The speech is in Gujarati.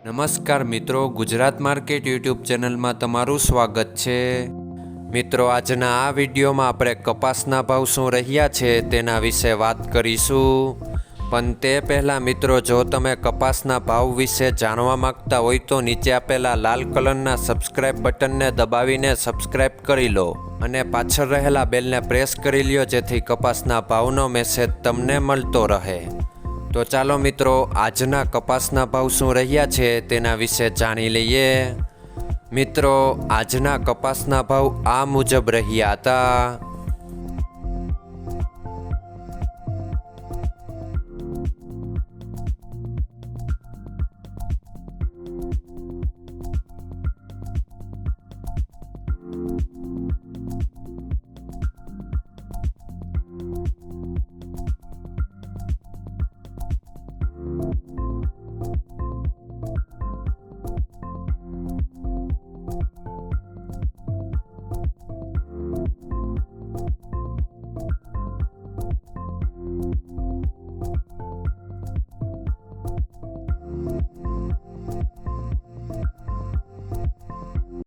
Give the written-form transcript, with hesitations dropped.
નમસ્કાર મિત્રો, ગુજરાત માર્કેટ યુટ્યુબ ચેનલમાં તમારું સ્વાગત છે। મિત્રો, આજના આ વિડીયોમાં આપણે કપાસના ભાવ શું રહ્યા છે તેના વિશે વાત કરીશું। પણ તે પહેલાં મિત્રો, જો તમે કપાસના ભાવ વિશે જાણવા માંગતા હોય તો નીચે આપેલા લાલ કલરના સબસ્ક્રાઇબ બટનને દબાવીને સબસ્ક્રાઇબ કરી લો અને પાછળ રહેલા બેલને પ્રેસ કરી લ્યો, જેથી કપાસના ભાવનો મેસેજ તમને મળતો રહે। તો ચાલો મિત્રો, આજના કપાસના ભાવ શું રહ્યા છે તેના વિશે જાણી લઈએ। મિત્રો, આજના કપાસના ભાવ આ મુજબ રહ્યા હતા।